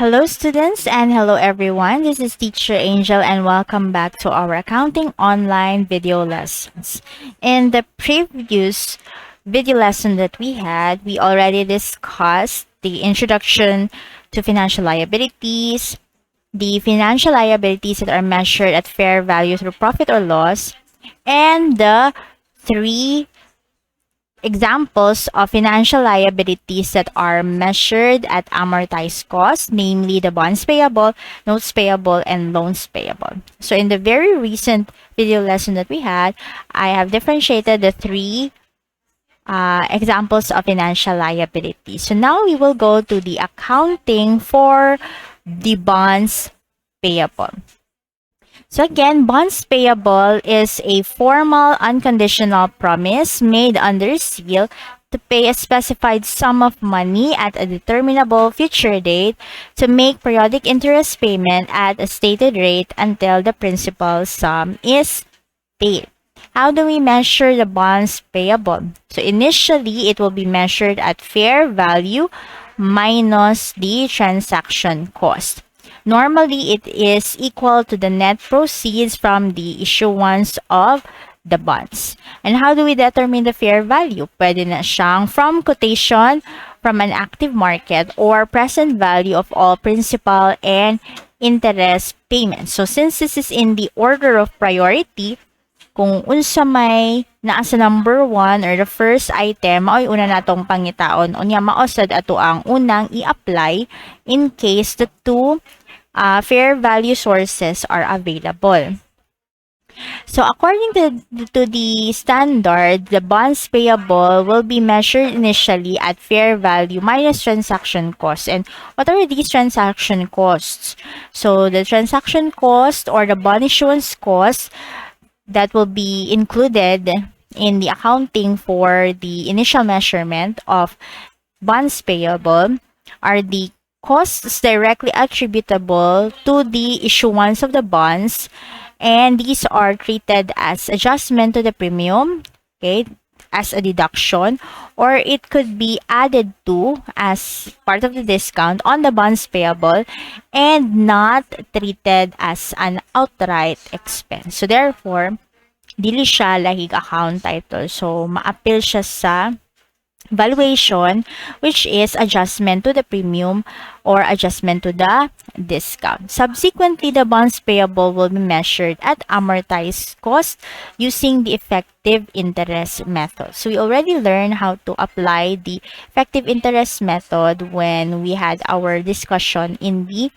Hello students and hello everyone. This is Teacher Angel and welcome back to our accounting online video lessons. In the previous video lesson that we had, we already discussed the introduction to financial liabilities, the financial liabilities that are measured at fair value through profit or loss, and the three examples of financial liabilities that are measured at amortized cost, namely the bonds payable, notes payable, and loans payable. So in the very recent video lesson that we had, I have differentiated the three examples of financial liabilities. So now we will go to the accounting for the bonds payable. So again, bonds payable is a formal unconditional promise made under seal to pay a specified sum of money at a determinable future date to make periodic interest payment at a stated rate until the principal sum is paid. How do we measure the bonds payable? So initially, it will be measured at fair value minus the transaction cost. Normally, it is equal to the net proceeds from the issuance of the bonds. And how do we determine the fair value? Pwede na siyang from quotation from an active market or present value of all principal and interest payments. So since this is in the order of priority, kung unsa may naa sa number 1 or the first item, mao'y una natong pangitaon. Unya maosad ato ang unang i-apply in case the two fair value sources are available. So according to the standard, the bonds payable will be measured initially at fair value minus transaction costs. And what are these transaction costs? So the transaction cost or the bond issuance cost that will be included in the accounting for the initial measurement of bonds payable are the costs directly attributable to the issuance of the bonds, and these are treated as adjustment to the premium, okay, as a deduction, or it could be added to as part of the discount on the bonds payable and not treated as an outright expense. So therefore, dili siya lahig account title. So ma-appeal siya sa valuation, which is adjustment to the premium or adjustment to the discount. Subsequently, the bonds payable will be measured at amortized cost using the effective interest method. So we already learned how to apply the effective interest method when we had our discussion in the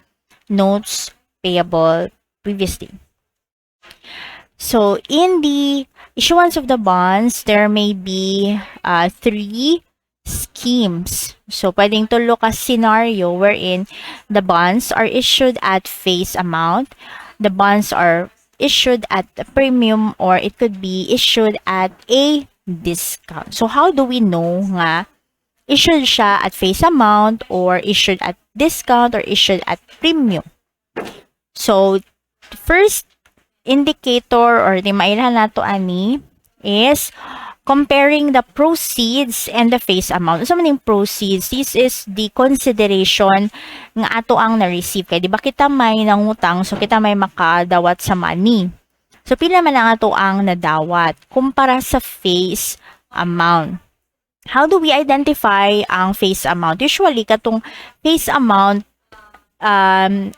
notes payable previously. So in the issuance of the bonds, there may be three schemes. So pwedeng tulo ka scenario wherein the bonds are issued at face amount, the bonds are issued at a premium, or it could be issued at a discount. So how do we know nga issued siya at face amount or issued at discount or issued at premium? So first indicator or di mailhan nato ani is comparing the proceeds and the face amount. So maning proceeds, this is the consideration nga ato ang na-receive. Kaya di ba kita may nangutang, so kita may makadawat sa money. So pila man ang ato ang nadawat kumpara sa face amount. How do we identify ang face amount? Usually katong face amount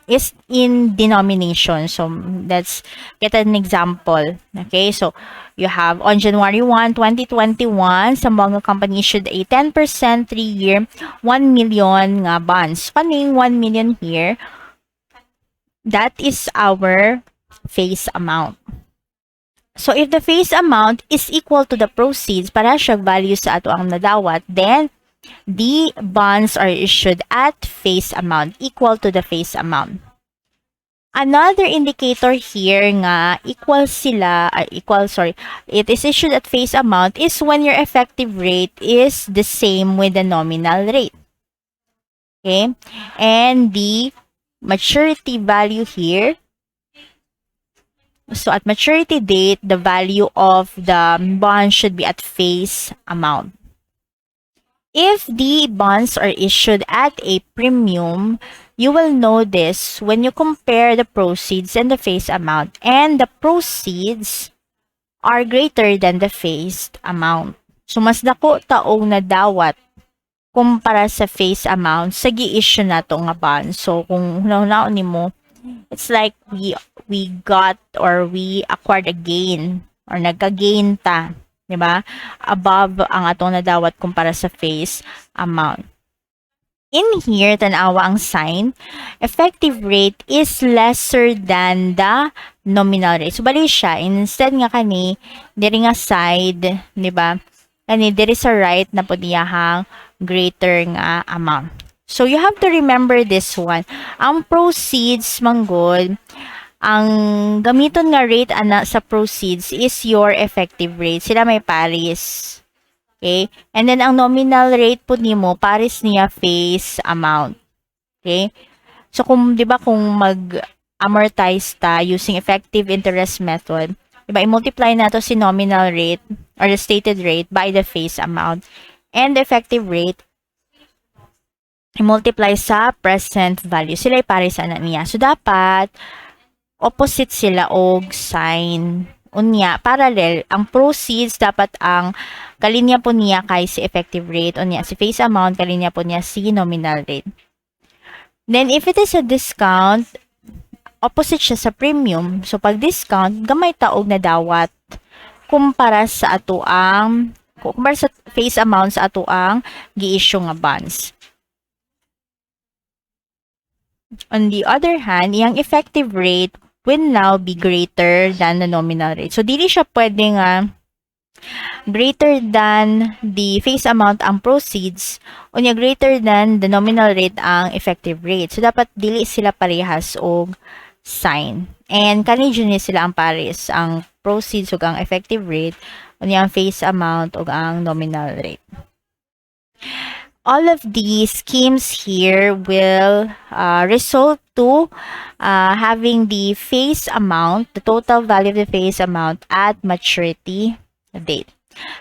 is in denomination. So let's get an example. Okay, so you have on January 1, 2021, Sambuanga Company issued a 10% 3-year 1 million nga bonds. Paning 1 million here, that is our face amount. So if the face amount is equal to the proceeds, para siya value sa ato ang nadawat, then the bonds are issued at face amount, equal to the face amount. Another indicator here nga it is issued at face amount is when your effective rate is the same with the nominal rate. Okay? And the maturity value here, so at maturity date, the value of the bond should be at face amount. If the bonds are issued at a premium, you will know this when you compare the proceeds and the face amount, and the proceeds are greater than the face amount. So, mas dako taong nadawat kumpara sa face amount sa gi-issue na to nga bond. So, kung hunaw-hunaw ni mo, it's like we got or we acquired a gain or nagka-gain ta, 'di ba? Above ang atong nadawat kumpara sa face amount. In here, tanawa ang sign, effective rate is lesser than the nominal rate. So, bali siya, instead nga kani, diri nga side, di ba? Kani, there is a right na po niyahang greater nga amount. So, you have to remember this one. Ang proceeds, manggod, ang gamiton nga rate ana sa proceeds is your effective rate. Sila may pares. Okay? And then, ang nominal rate po nimo pares niya face amount. Okay? So, kung, di ba, kung mag-amortize ta using effective interest method, di ba, i-multiply na to si nominal rate or the stated rate by the face amount. And the effective rate, i-multiply sa present value. Sila pares na niya. So, dapat, opposite sila og sign. Unya, parallel, ang proceeds dapat ang kalinya po niya kay si effective rate. Unya, si face amount, kalinya po niya si nominal rate. Then, if it is a discount, opposite siya sa premium. So, pag discount, gamay taog na dawat kumpara sa face amount sa atuang gi-issue nga bonds. On the other hand, yung effective rate will now be greater than the nominal rate. So, dili siya pwede nga greater than the face amount ang proceeds o niya greater than the nominal rate ang effective rate. So, dapat dili sila parehas og sign. And kanidyo ni sila ang pares, ang proceeds ug ang effective rate o niya ang face amount ug ang nominal rate. All of these schemes here will result to having the face amount, the total value of the face amount at maturity date.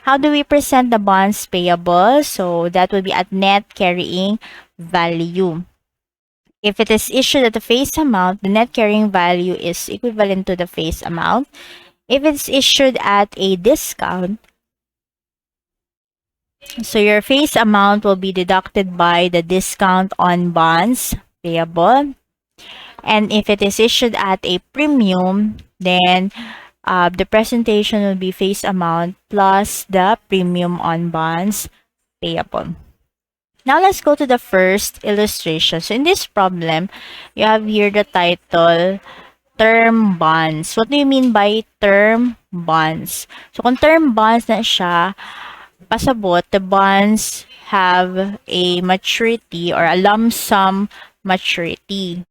How do we present the bonds payable? So that would be at net carrying value. If it is issued at the face amount, the net carrying value is equivalent to the face amount. If it's issued at a discount, so your face amount will be deducted by the discount on bonds payable. And if it is issued at a premium, then the presentation will be face amount plus the premium on bonds payable. Now, let's go to the first illustration. So, in this problem, you have here the title, term bonds. What do you mean by term bonds? So, kung term bonds na siya, pasabot, the bonds have a maturity or a lump sum maturity.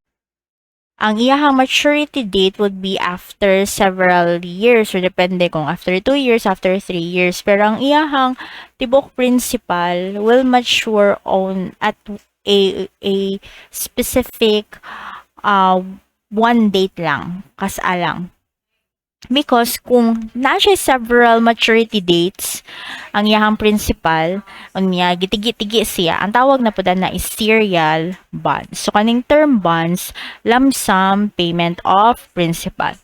Ang iyahang maturity date would be after several years or depende kung after 2 years, after 3 years. Pero ang iyahang tibok principal will mature on at a specific one date lang, kasalang. Because kung nasa several maturity dates, ang iyahang principal, unya gitigi-tigi siya, ang tawag na po na is serial bonds. So, kaning term bonds, lump sum payment of principal.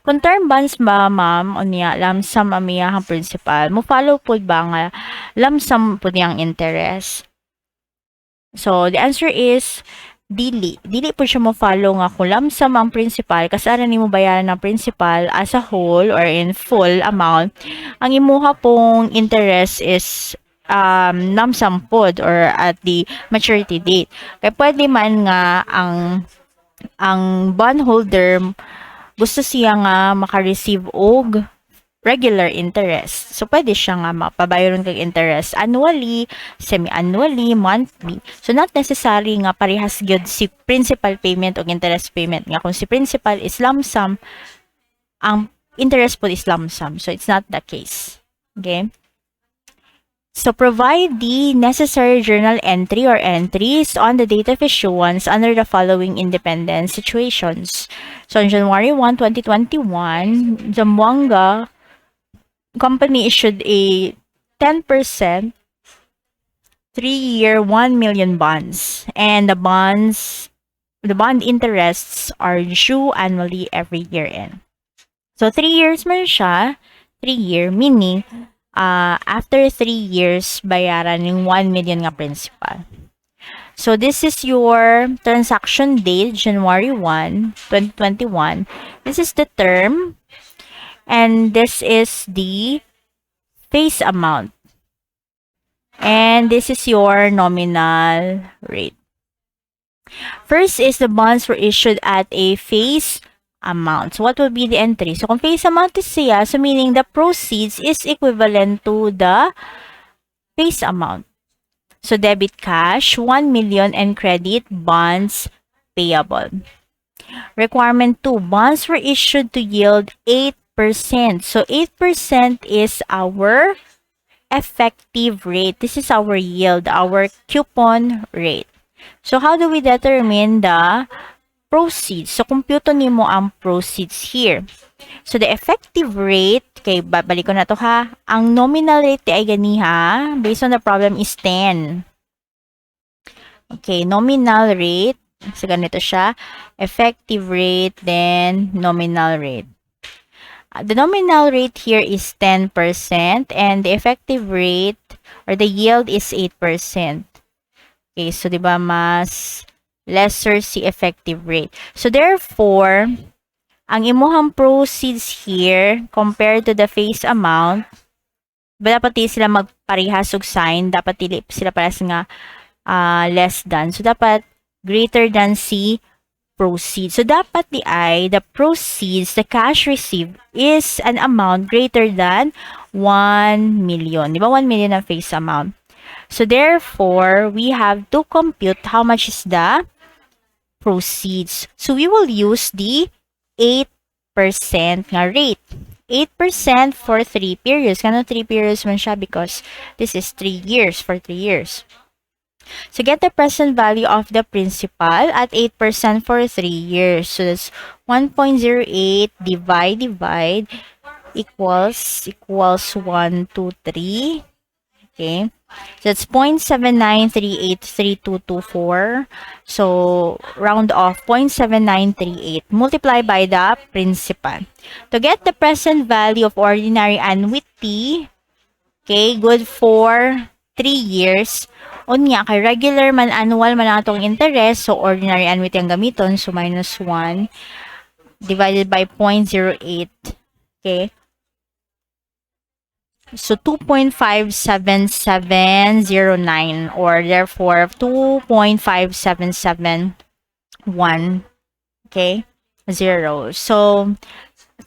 Kung term bonds ba, ma'am, unya lump sum ang iyahang principal, mo follow po ba nga lump sum po niyang interest? So, the answer is dili po siya mo follow nga kung lump sum ang principal kasara nimo bayaran ng principal as a whole or in full amount. Ang imuha pong interest is lump sum pod or at the maturity date. Kaya pwede man nga ang bondholder gusto siya nga maka-receive og regular interest. So, pwede siya nga mapabayaron kag interest annually, semi-annually, monthly. So, not necessary nga parehas gyud si principal payment o interest payment. Nga kung si principal is lump sum, ang interest po is lump sum. So, it's not the case. Okay? So, provide the necessary journal entry or entries on the date of issuance under the following independent situations. So, on January 1, 2021, Zamboanga company issued a 10% 3-year 1 million bonds, and the bonds the bond interests are due annually every year end. So 3 years man siya, 3-year, meaning after 3 years bayaran yung 1 million nga principal. So this is your transaction date, January 1, 2021. This is the term, and this is the face amount. And this is your nominal rate. First is the bonds were issued at a face amount. So what will be the entry? So kung face amount is siya, so meaning the proceeds is equivalent to the face amount. So debit cash, 1 million, and credit bonds payable. Requirement 2, bonds were issued to yield 8%. So 8% is our effective rate. This is our yield, our coupon rate. So how do we determine the proceeds? So compute nimo ang proceeds here. So the effective rate, okay, babalik ko na to ha. Ang nominal rate ay gani ha, based on the problem is 10. Okay, nominal rate, so ganito siya, effective rate, then nominal rate. The nominal rate here is 10% and the effective rate or the yield is 8%. Okay, so diba mas lesser si effective rate. So therefore, ang imuhang proceeds here compared to the face amount, dapat sila magparehas og sign, dapat sila parehas nga less than. So dapat greater than si proceeds. So dapat the proceeds, the cash received is an amount greater than 1 million. Diba 1 million ang face amount? So therefore, we have to compute how much is the proceeds. So we will use the 8% nga rate. 8% for 3 periods. Kano 3 periods man siya because this is 3 years for 3 years. So get the present value of the principal at 8% for 3 years. So that's 1.08 divide equals 1, 2, 3. Okay. So that's 0.79383224. So round off 0.7938 multiply by the principal. To get the present value of ordinary annuity, okay, good for 3 years. Unya, kay regular man annual man atong interest, so ordinary annuity ang gamiton, so minus 1 divided by 0.08. Okay. So 2.57709 or therefore 2.5771, okay, 0. So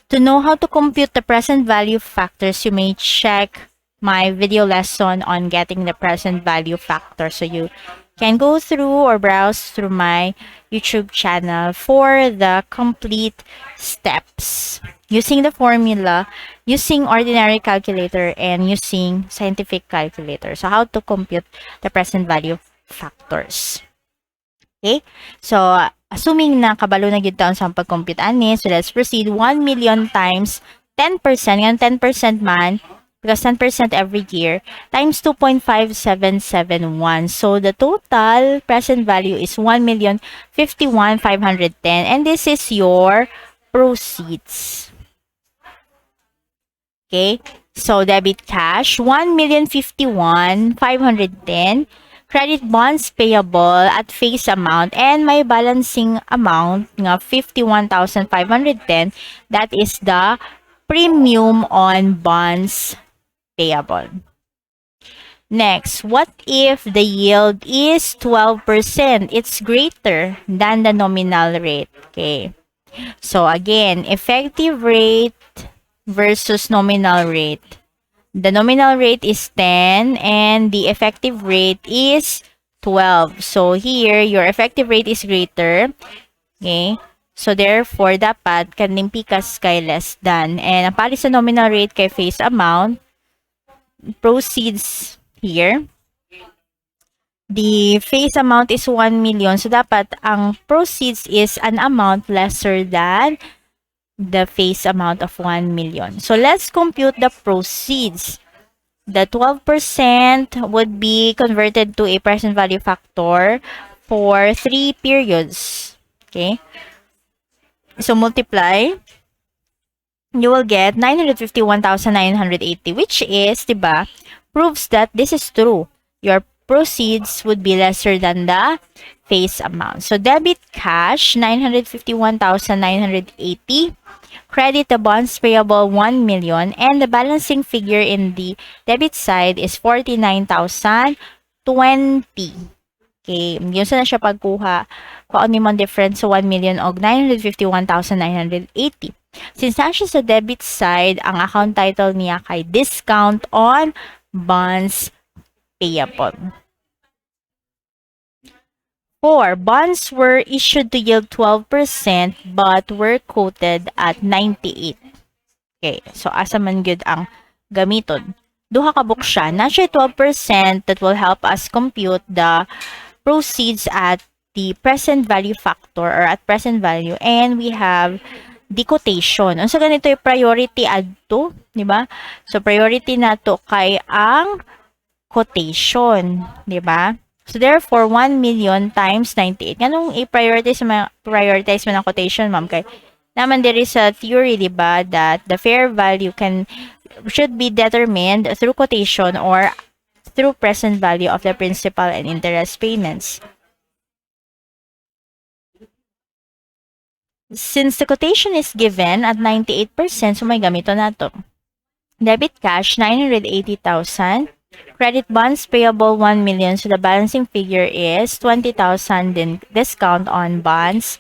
to know how to compute the present value factors, you may check my video lesson on getting the present value factor. So you can go through or browse through my YouTube channel for the complete steps using the formula, using ordinary calculator, and using scientific calculator. So how to compute the present value factors. Okay? So assuming na kabalo na gyud taon sa pag-compute ani, so let's proceed. 1 million times 10%, yung 10% man, because 10% every year, times 2.5771. So the total present value is 1,051,510, and this is your proceeds. Okay, so debit cash 1,051,510, credit bonds payable at face amount, and my balancing amount nga 51,510. That is the premium on bonds payable. Next, what if the yield is 12%? It's greater than the nominal rate. Okay. So again, effective rate versus nominal rate. The nominal rate is 10 and the effective rate is 12. So here, your effective rate is greater. Okay. So therefore, dapat kaning pikas kay less than. And ang pali sa nominal rate kay face amount, proceeds here. The face amount is 1 million. So dapat ang proceeds is an amount lesser than the face amount of 1 million. So let's compute the proceeds. The 12% would be converted to a present value factor for 3 periods. Okay? So, multiply, you will get 951,980, which is, diba, proves that this is true. Your proceeds would be lesser than the face amount. So, debit cash, 951,980. Credit the bonds payable, 1 million. And the balancing figure in the debit side is 49,020. Okay, yun sa na siya pagkuha. Kung ano yung difference sa 1 million og 951,980. Since na siya sa debit side, ang account title niya kay discount on bonds payable. 4. Bonds were issued to yield 12% but were quoted at 98. Okay, so asa man gyud ang gamiton. Duha ka book siya. Na siya 12% that will help us compute the proceeds at the present value factor or at present value, and we have the quotation. Unsa ganito yung priority add to, di ba? So priority nato kay ang quotation, di ba? So therefore 1 million times 98. Ganong i-prioritize mo ng quotation, ma'am, kay naman there is a theory, di ba, that the fair value should be determined through quotation or through present value of the principal and interest payments. Since the quotation is given at 98%, so may gamito na to. Debit cash, 980,000. Credit bonds payable, 1 million. So the balancing figure is 20,000 then discount on bonds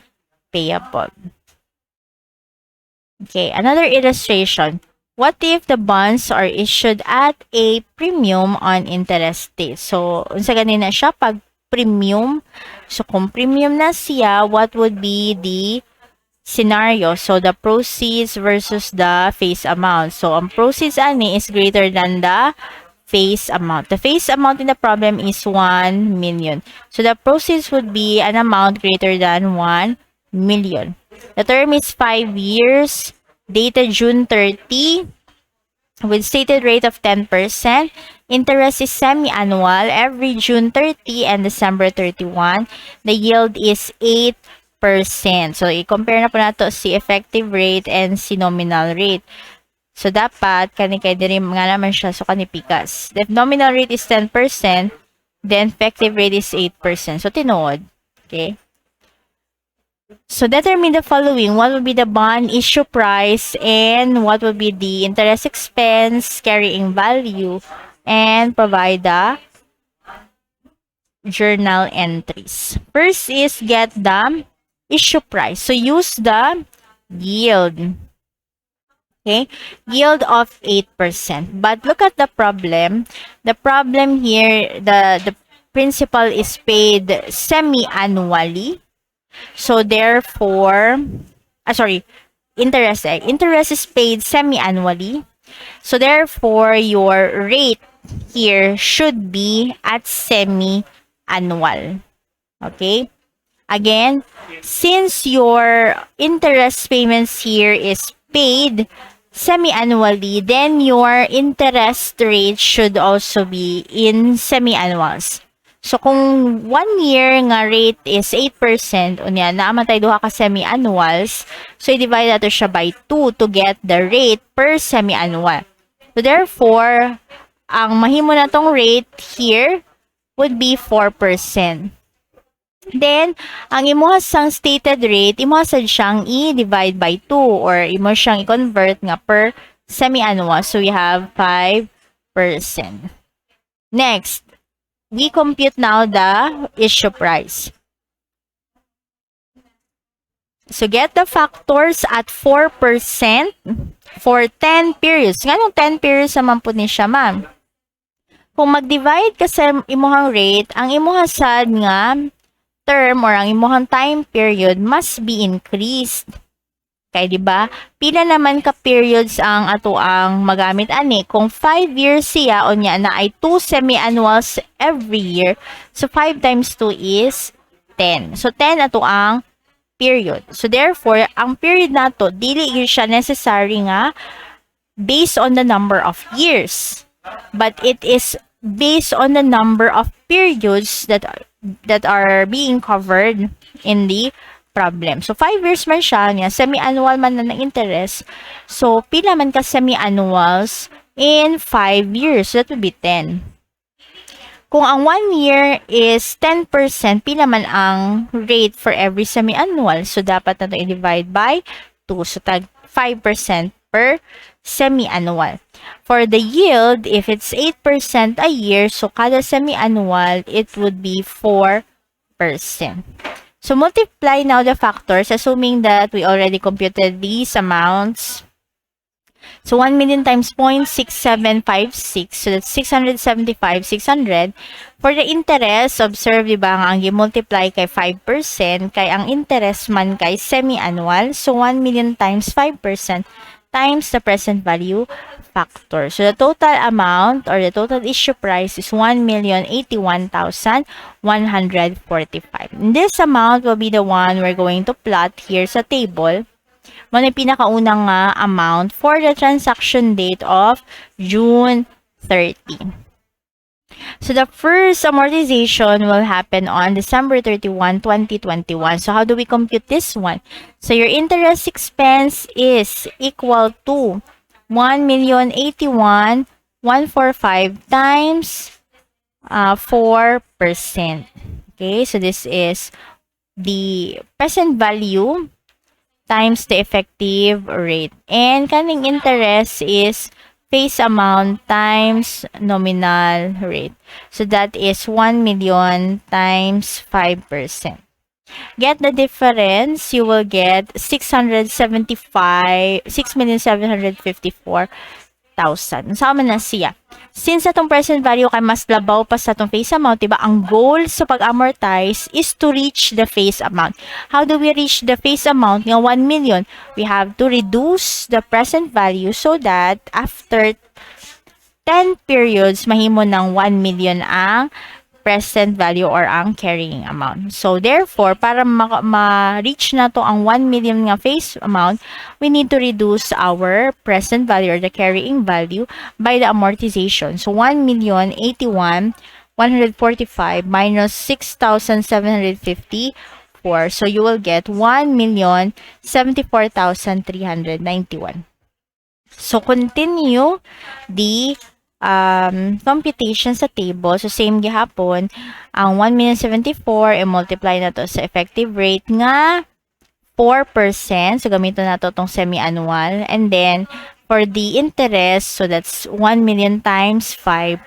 payable. Okay, another illustration. What if the bonds are issued at a premium on interest days? So, unsa ganina siya pag premium? So, kung premium na siya, what would be the scenario? So, the proceeds versus the face amount. So, ang proceeds ani is greater than the face amount. The face amount in the problem is 1 million. So, the proceeds would be an amount greater than 1 million. The term is 5 years. Dated June 30 with stated rate of 10%. Interest is semi-annual every June 30 and December 31. The yield is 8%. So, i-compare na po nato si effective rate and si nominal rate. So, dapat, kay diri nga naman siya, so kanipikas. The nominal rate is 10%, then effective rate is 8%. So, tinuod. Okay? So, determine the following. What will be the bond issue price and what will be the interest expense, carrying value, and provide the journal entries. First is get the issue price. So, use the yield. Okay? Yield of 8%. But look at the problem. The problem here, the principal is paid semi-annually. So, therefore, interest. Interest is paid semi-annually. So, therefore, your rate here should be at semi-annual. Okay? Again, since your interest payments here is paid semi-annually, then your interest rate should also be in semi-annuals. So, kung 1 year nga rate is 8%, unya, naamatay duha ka semi-annuals, so, i-divide nato siya by 2 to get the rate per semi-annual. So, therefore, ang mahimo na tong rate here would be 4%. Then, ang imuha sang stated rate, imuha sad siyang i-divide by 2 or imuha siyang i-convert nga per semi-annual. So, we have 5%. Next, we compute now the issue price. So, get the factors at 4% for 10 periods. Ganong 10 periods naman po ni siya, ma'am. Kung mag-divide ka sa imuhang rate, ang imuha sad nga term or ang imuhang time period must be increased. Kaya, di ba? Pila naman ka periods ang ato ang magamit ani. Kung 5 years siya, o niya na ay 2 semi-annuals every year. So, 5 times 2 is 10. So, 10 ato ang period. So, therefore, ang period na to, dili yun siya necessary nga based on the number of years. But it is based on the number of periods that are being covered in the problem. So, 5 years man siya, niya, semi-annual man na ng interest. So, pila man ka semi-annuals in 5 years? So, that would be 10. Kung ang 1 year is 10%, pila man ang rate for every semi-annual? So, dapat na ito i-divide by 2. So, tag 5% per semi-annual. For the yield, if it's 8% a year, so kada semi-annual, it would be 4%. So, multiply now the factors, assuming that we already computed these amounts. So, 1 million times 0.6756. So, that's 675, 600. For the interest, observe, diba, ang i-multiply kay 5%, kay ang interest man kay semi-annual. So, 1 million times 5% times the present value factor. So, the total amount or the total issue price is 1,081,145. This amount will be the one we're going to plot here sa table. Mo na pinakaunang amount for the transaction date of June 30. So, the first amortization will happen on December 31, 2021. So, how do we compute this one? So, your interest expense is equal to 1,081,145 times 4%. Okay, so this is the present value times the effective rate. And kaning interest is face amount times nominal rate. So that is 1 million times 5%. Get the difference, you will get 6,754,000. Sama na siya. Since atong present value kay mas labaw pa sa atong face amount, diba? Ang goal sa pag-amortize is to reach the face amount. How do we reach the face amount ng 1 million? We have to reduce the present value so that after 10 periods, mahimo ng 1 million ang present value or ang carrying amount. So, therefore, para ma-reach na to ang 1 million nga face amount, we need to reduce our present value or the carrying value by the amortization. So, 1,081,145 minus 6,754. So, you will get 1,074,391. So, continue the computation sa table. So, same gihapon. Ang 1,074,074 i-multiply na to sa effective rate nga 4%. So, gamito na to itong semi-annual. And then, for the interest, so that's 1 million times 5%.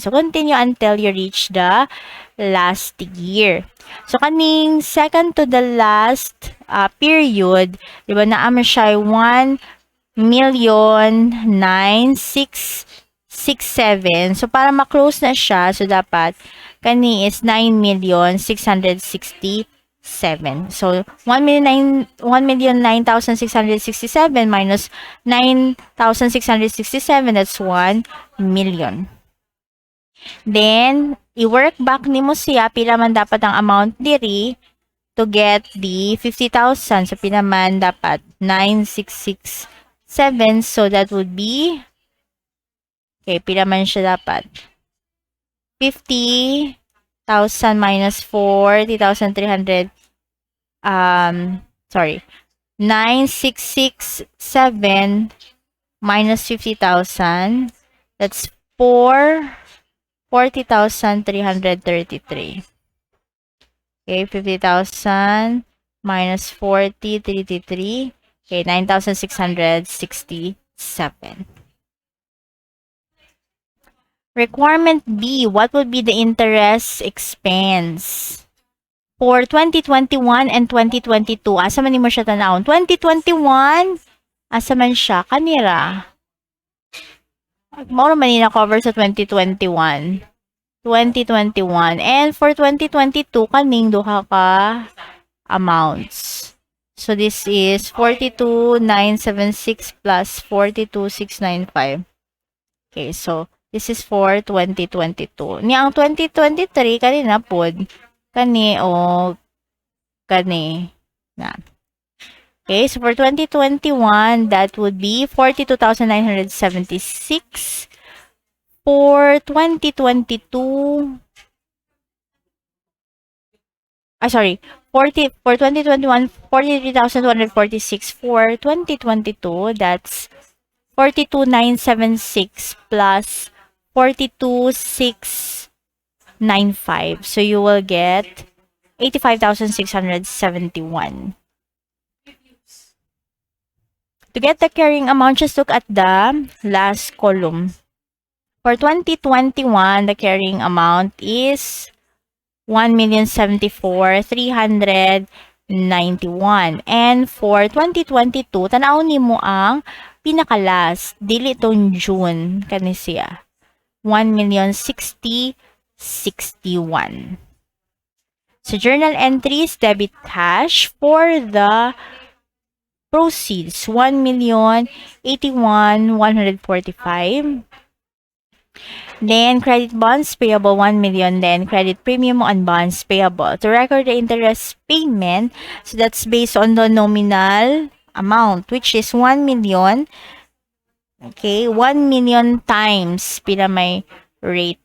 So, continue until you reach the last year. So, kaning second to the last period, di ba, naama siya 1,009,667. So, para ma-close na siya, so dapat kani is 9,667. So, 1,009,667 minus 9,667, that's 1 million. Then, i-work back ni mo siya, pila man dapat ang amount diri to get the 50,000. So, pila man dapat 9,667. So, that would be, okay, pila man siya dapat? 50,000 minus 40,300, sorry, 9,667 minus 50,000, that's 40,333. Okay, 50,000 minus 40,333. Okay, 9,667. Requirement B, what would be the interest expense? For 2021 and 2022, asa man mo siya tanawon? 2021, asa man siya? Kanira. Mauro man na-cover sa 2021. 2021. And for 2022, kaning duha ka amounts. So, this is 42,976 plus 42,695. Okay, so, this is for 2022. Ni ang 2023, kanina pod, kani o kani na. Okay, so for 2021, that would be 42,976. For 2022, sorry, for 2021, 43,246. For 2022, that's 42,976 plus 42,695. So you will get 85,671. To get the carrying amount, just look at the last column. For 2021, the carrying amount is 1,074,391. And for 2022, tanaw ni mo ang pinakalas, dili itong June, kani siya. 1,060,61. So, journal entries, debit cash for the proceeds, 1,081,145. Then, credit bonds payable, 1 million. Then, credit premium on bonds payable. To record the interest payment, so that's based on the nominal amount, which is 1 million. Okay, 1 million times, pila may rate.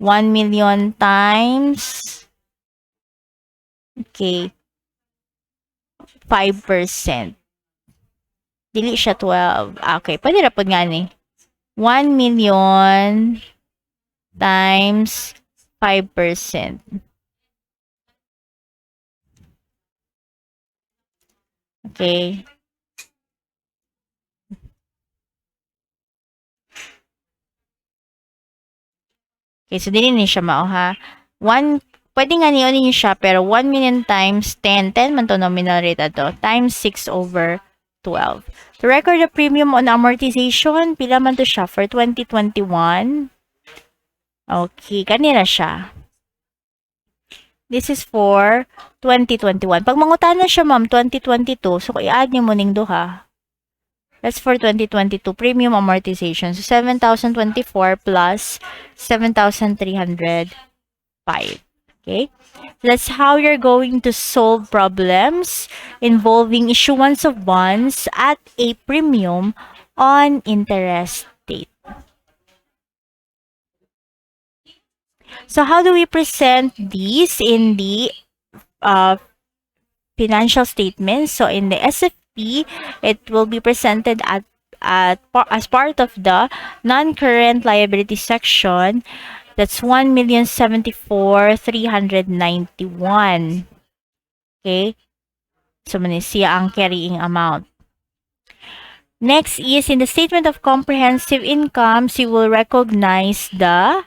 1 million times, okay, 5%. Dili siya 12. Okay, pwede na po nga ni. 1 million times 5%. Okay. Okay, so dili ni siya mao ha. Pwede nga niyo niyo siya, pero 1 million times 10, 10 man to nominal rate ato, times 6 over 12. To record the premium on amortization, pila man to siya for 2021. Okay, kanira siya. This is for 2021. Pag mangutana siya, ma'am, 2022, so i-add niyo mo ning duha. That's for 2022 premium amortization. So 7,024 plus 7,305. Okay? That's how you're going to solve problems involving issuance of bonds at a premium on interest date. So how do we present these in the financial statements? So in the SFP, it will be presented as part of the non-current liability section. That's 1,074,391. Okay? So, siya ang carrying amount. Next is, in the statement of comprehensive incomes, you will recognize the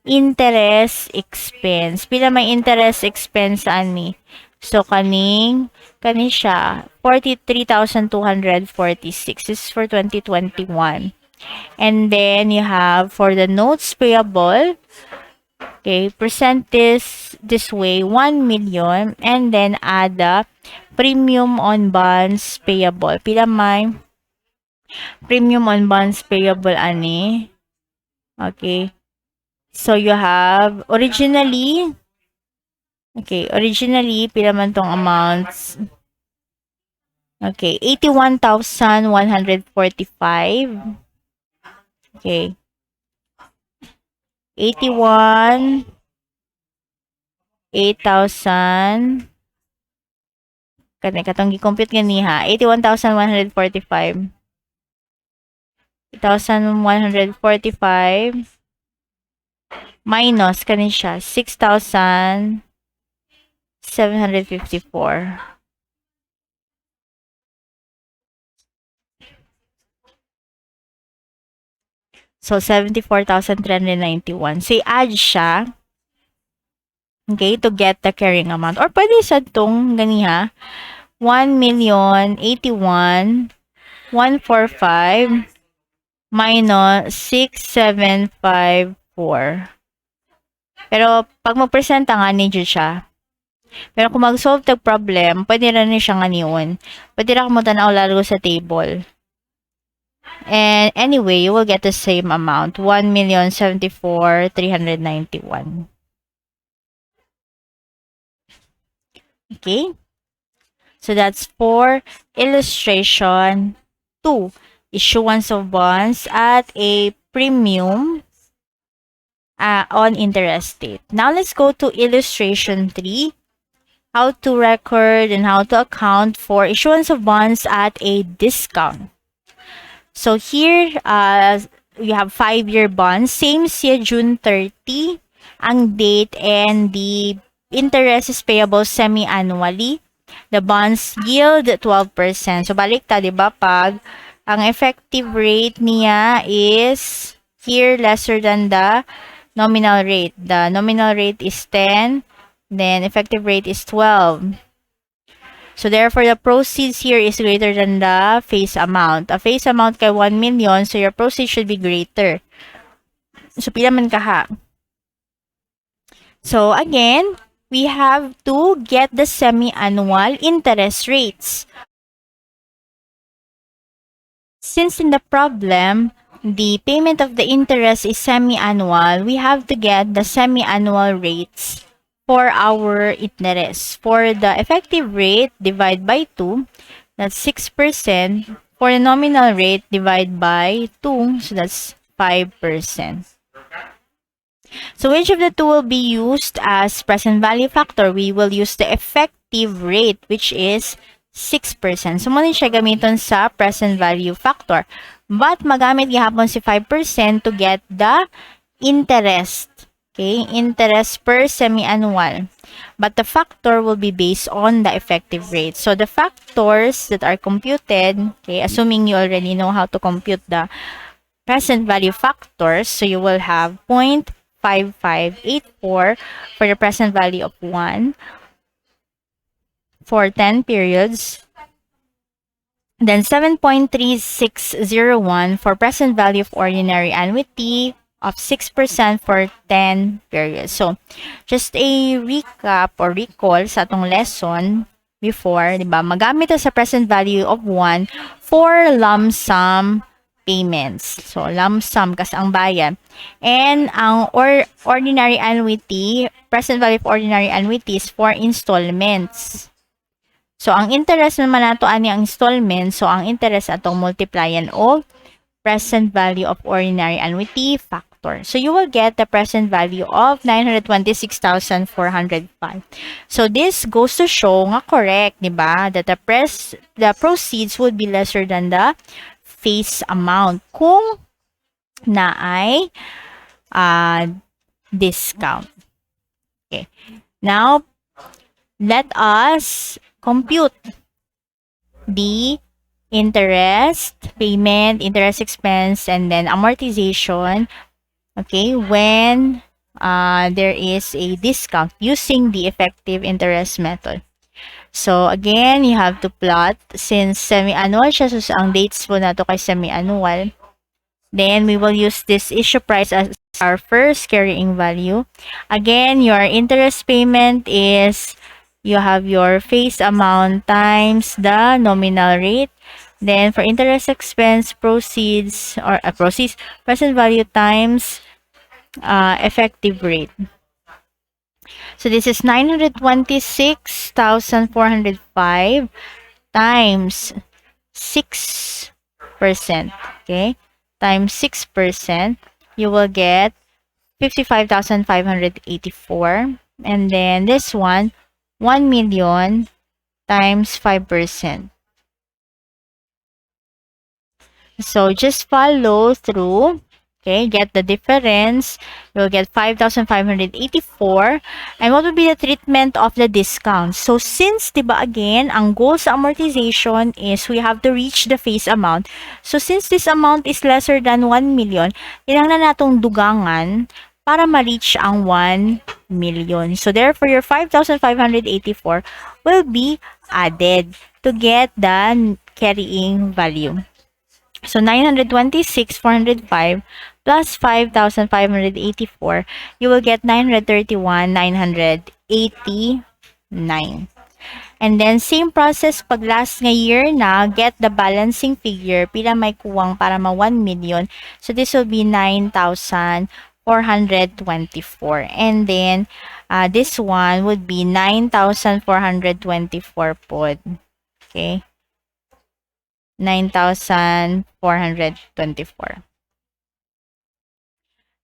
interest expense. Pila may interest expense ani? So, kani siya, 43,246. This is for 2021. And then, you have, for the notes payable, okay, present this way, 1 million, and then add the premium on bonds payable. Pila may premium on bonds payable ani? Okay. So, you have, originally, pila man tong amounts? Okay, 81,145. Okay. 81, 8,000. Katong gi-compute ganiha. 81,145. 8,145 minus kani siya 6,754. So 74,391. So i-add siya, okay, to get the carrying amount. Or pwede sa tong ganiha, 1,081,145 minus 6,754. Pero, pag mag-presenta nga ni siya. Pero kung mag-solve tag problem, pwede rin siya nga niyon. Pwede rin mo tanaw lalo sa table. And anyway, you will get the same amount, 1,074,391. Okay? So that's for illustration 2. Issuance of bonds at a premium on interest date. Now let's go to illustration 3. how to record and how to account for issuance of bonds at a discount. So here, we have 5-year bonds. Same siya, June 30 ang date, and the interest is payable semi-annually. The bonds yield 12%. So baliktad, di ba? Pag ang effective rate niya is here lesser than the nominal rate. The nominal rate is 10, then effective rate is 12. So therefore, the proceeds here is greater than the face amount. A face amount kay 1 million, so your proceeds should be greater. So pila man ka ha? So again, we have to get the semi-annual interest rates. Since in the problem, the payment of the interest is semi-annual, we have to get the semi-annual rates for our interest. For the effective rate, divide by 2, that's 6%. For the nominal rate, divide by 2, so that's 5%. So which of the two will be used as present value factor? We will use the effective rate, which is 6%. So, muna siya gamiton sa present value factor. But, magamit gihapon si 5% to get the interest. Okay? Interest per semi-annual. But the factor will be based on the effective rate. So, the factors that are computed, okay, assuming you already know how to compute the present value factors, so you will have 0.5584 for the present value of 1 for 10 periods. Then 7.3601 for present value of ordinary annuity of 6% for 10 periods. So, just a recap or recall sa atong lesson before, di ba? Magamit sa present value of 1 for lump sum payments. So, lump sum kas ang bayan. And ang ordinary annuity, present value of ordinary annuity is for installments. So, ang interest naman nato ani ang installment. So, ang interest atong multiplyan of present value of ordinary annuity factor. So, you will get the present value of 926,405. So, this goes to show nga correct, di ba? That the proceeds would be lesser than the face amount kung naay discount. Okay. Now, let us compute the interest payment, interest expense, and then amortization, okay, when there is a discount using the effective interest method. So, again, you have to plot since semi-annual siya, so ang dates po nato kay semi-annual. Then, we will use this issue price as our first carrying value. Again, your interest payment is you have your face amount times the nominal rate. Then, for interest expense, proceeds, present value times effective rate. So, this is 926,405 times 6%. Okay? Times 6%, you will get 55,584. And then this one, 1 million times 5%. So just follow through. Okay, get the difference. You'll get 5,584. And what will be the treatment of the discount? So since, diba again, ang goal sa amortization is we have to reach the face amount. So since this amount is lesser than 1 million, kailangan na natong dugangan para ma-reach ang 1 million. So therefore, your 5,584 will be added to get the carrying value. So 926,405 plus 5,584, you will get 931,989. And then same process pag last nga year na get the balancing figure pila may kuwang para ma 1 million. So this will be 9,424. And then this one would be 9,424 pod. Okay? 9,424.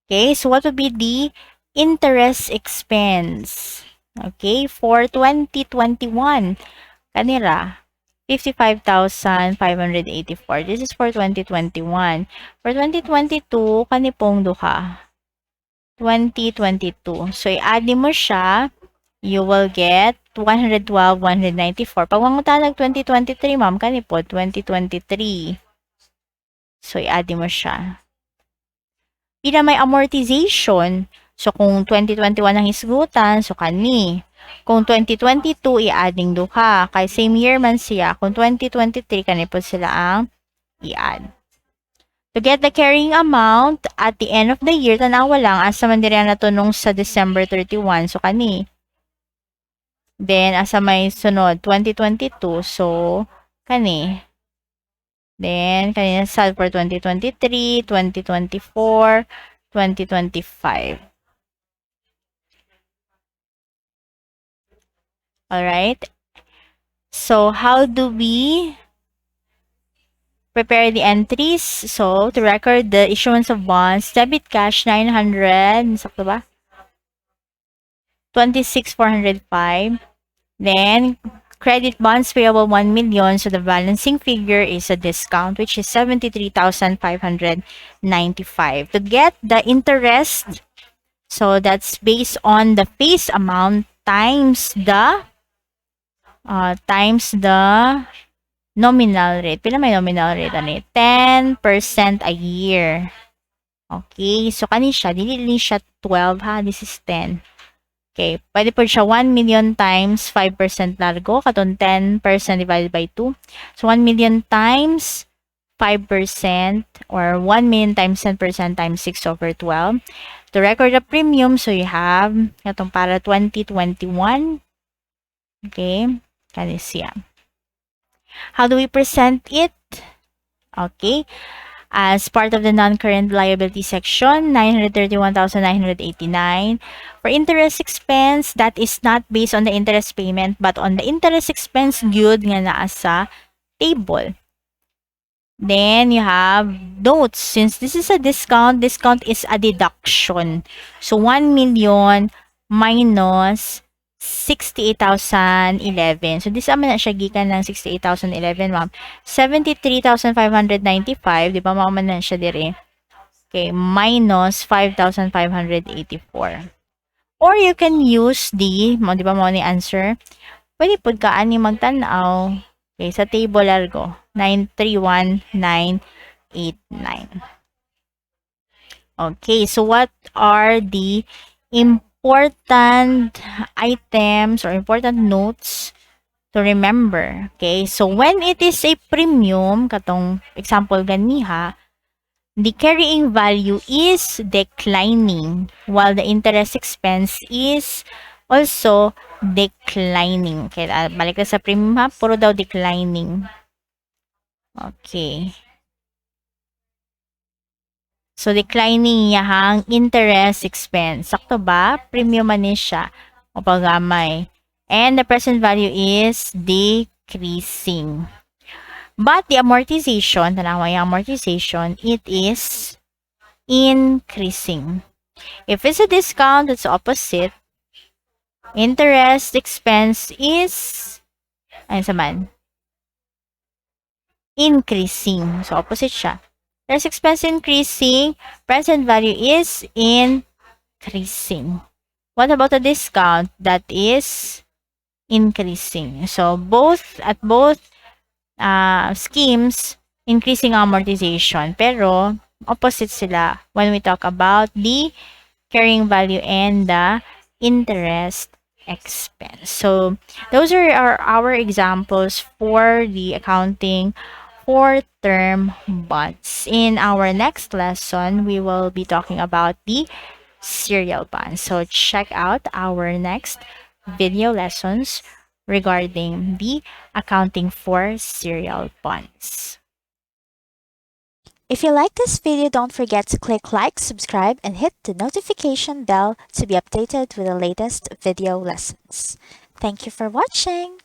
Okay, so what would be the interest expense? Okay, for 2021, kanira, 55,584. This is for 2021. For 2022, kanipong duha, 2022. So, i-add mo siya, you will get 112,194. Pag mangutanag 2023, ma'am, kanipod, 2023. So, i-add mo siya. Pila may amortization. So, kung 2021 ang hisgutan, so kani. Kung 2022, i-adding duha. Kay same year man siya. Kung 2023, kanipod sila ang i-add. To get the carrying amount at the end of the year, tanawa lang, asa man diri na to nung sa December 31. So, kani. Then, asa may sunod, 2022. So, kani. Then, kanina sa for 2023, 2024, 2025. Alright? So, how do we prepare the entries? So, to record the issuance of bonds, debit cash 900, sakto ba? 26,405. Then, credit bonds payable 1 million. So, the balancing figure is a discount, which is 73,595. To get the interest, so that's based on the face amount times the nominal rate. Pila may nominal rate ani? 10% a year. Okay, so kani siya dili siya 12 ha, this is 10. Okay, pwede po siya 1 million times 5% largo, katon 10% divided by 2. So 1 million times 5% or 1 million times 10% times 6 over 12. To record the premium, so you have katong para 2021. Okay, kani siya. How do we present it? Okay, as part of the non-current liability section, 931,989. For interest expense, that is not based on the interest payment but on the interest expense gyud nga naa sa table. Then you have notes. Since this is a discount is a deduction. So 1 million minus 68,011. So this naman na siya gikan ng 68,011, ma'am. 73,595, di ba ma'am na siya dire? Okay, minus 5,584. Or you can use the, di ba mo ni answer? Pwede po ka ani magtanaw. Okay, sa table largo, 931989. Okay, so what are the important items or important notes to remember? Okay, so when it is a premium, katong example ganiha, the carrying value is declining while the interest expense is also declining. Okay, balik na sa premium ha, puro daw declining. Okay. So, declining yahang interest expense. Sakto ba? Premium man ni siya. O pagamay. And the present value is decreasing. But the amortization, tanawa yung amortization, it is increasing. If it's a discount, it's opposite. Interest expense is, ayun sa man, increasing. So, opposite siya. Interest expense increasing, present value is increasing. What about the discount? That is increasing. So, at both schemes, increasing amortization. Pero, opposite sila when we talk about the carrying value and the interest expense. So, those are our examples for the accounting for term bonds. In our next lesson, we will be talking about the serial bonds. So, check out our next video lessons regarding the accounting for serial bonds. If you like this video, don't forget to click like, subscribe, and hit the notification bell to be updated with the latest video lessons. Thank you for watching.